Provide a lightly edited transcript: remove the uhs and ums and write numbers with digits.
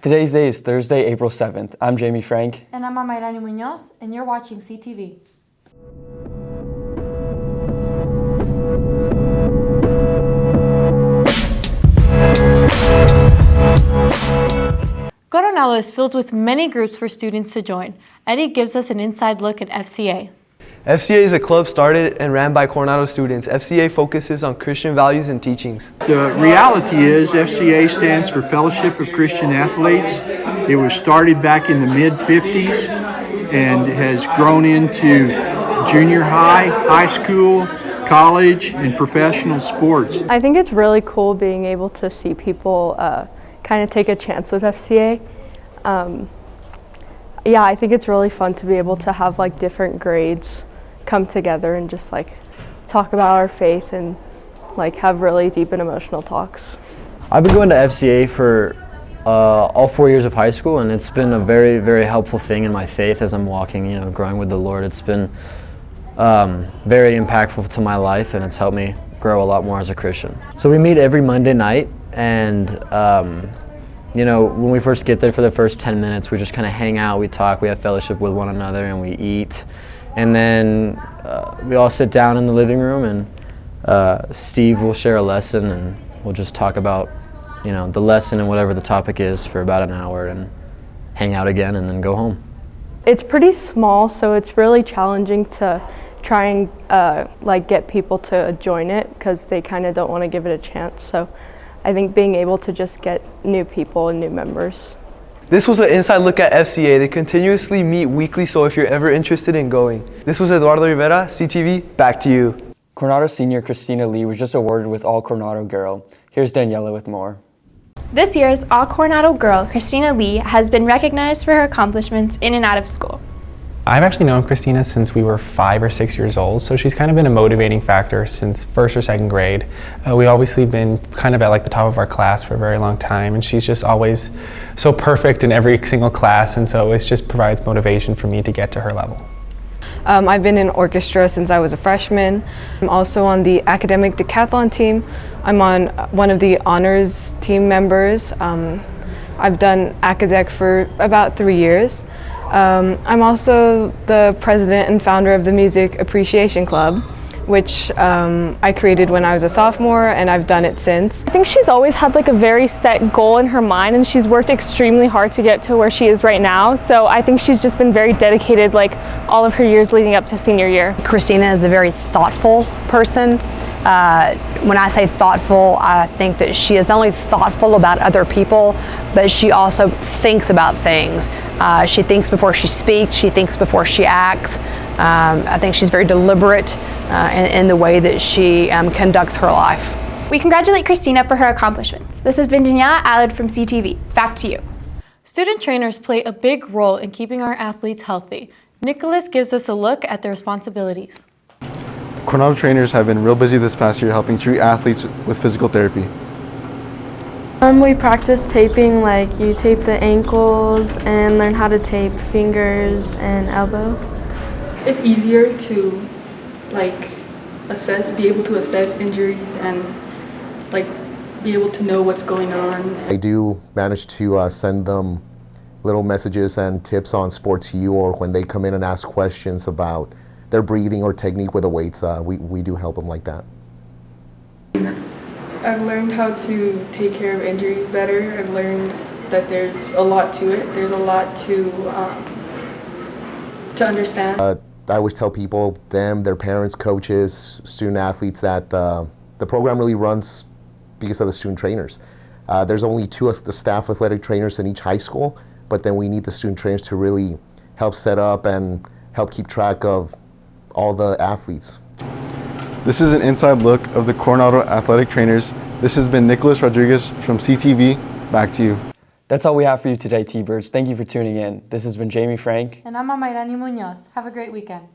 Today's day is Thursday, April 7th. I'm Jamie Frank. And I'm Amairani Munoz, and you're watching CTV. Coronado is filled with many groups for students to join. Eddie gives us an inside look at FCA. FCA is a club started and ran by Coronado students. FCA focuses on Christian values and teachings. The reality is FCA stands for Fellowship of Christian Athletes. It was started back in the mid-50s and has grown into junior high, high school, college, and professional sports. I think it's really cool being able to see people kind of take a chance with FCA. Yeah, I think it's really fun to be able to have like different grades come together and just like talk about our faith and like have really deep and emotional talks. I've been going to FCA for all 4 years of high school, and it's been a very, very helpful thing in my faith as I'm walking, growing with the Lord. It's been very impactful to my life, and it's helped me grow a lot more as a Christian. So we meet every Monday night, and when we first get there for the first 10 minutes, we just kind of hang out, we talk, we have fellowship with one another, and we eat. And then we all sit down in the living room, and Steve will share a lesson, and we'll just talk about, the lesson and whatever the topic is for about an hour, and hang out again, and then go home. It's pretty small, so it's really challenging to try and get people to join it because they kind of don't want to give it a chance. So I think being able to just get new people and new members. This was an inside look at FCA. They continuously meet weekly, so if you're ever interested in going. This was Eduardo Rivera, CTV, back to you. Coronado senior Christina Li was just awarded with All Coronado Girl. Here's Daniela with more. This year's All Coronado Girl, Christina Li, has been recognized for her accomplishments in and out of school. I've actually known Christina since we were 5 or 6 years old, so she's kind of been a motivating factor since first or second grade. We obviously been kind of at the top of our class for a very long time, and she's just always so perfect in every single class, and so it just provides motivation for me to get to her level. I've been in orchestra since I was a freshman. I'm also on the academic decathlon team. I'm on one of the honors team members. I've done acadec for about 3 years. I'm also the president and founder of the Music Appreciation Club, which I created when I was a sophomore, and I've done it since. I think she's always had a very set goal in her mind, and she's worked extremely hard to get to where she is right now. So I think she's just been very dedicated all of her years leading up to senior year. Christina is a very thoughtful person. When I say thoughtful, I think that she is not only thoughtful about other people, but she also thinks about things. She thinks before she speaks, she thinks before she acts. I think she's very deliberate in the way that she conducts her life. We congratulate Christina for her accomplishments. This has been Daniela Allard from CTV. Back to you. Student trainers play a big role in keeping our athletes healthy. Nicholas gives us a look at their responsibilities. Coronado trainers have been real busy this past year helping treat athletes with physical therapy. We practice taping, you tape the ankles and learn how to tape fingers and elbow. It's easier to be able to assess injuries and be able to know what's going on. I do manage to send them little messages and tips on Sports U, or when they come in and ask questions about their breathing or technique with the weights, we do help them like that. I've learned how to take care of injuries better. I've learned that there's a lot to it. There's a lot to understand. I always tell people, their parents, coaches, student athletes, that the program really runs because of the student trainers. There's only 2 of the staff athletic trainers in each high school, but then we need the student trainers to really help set up and help keep track of all the athletes. This is an inside look of the Coronado athletic trainers. This has been Nicholas Rodriguez from CTV. Back to you. That's all we have for you today, T-Birds. Thank you for tuning in. This has been Jamie Frank. And I'm Amairani Munoz. Have a great weekend.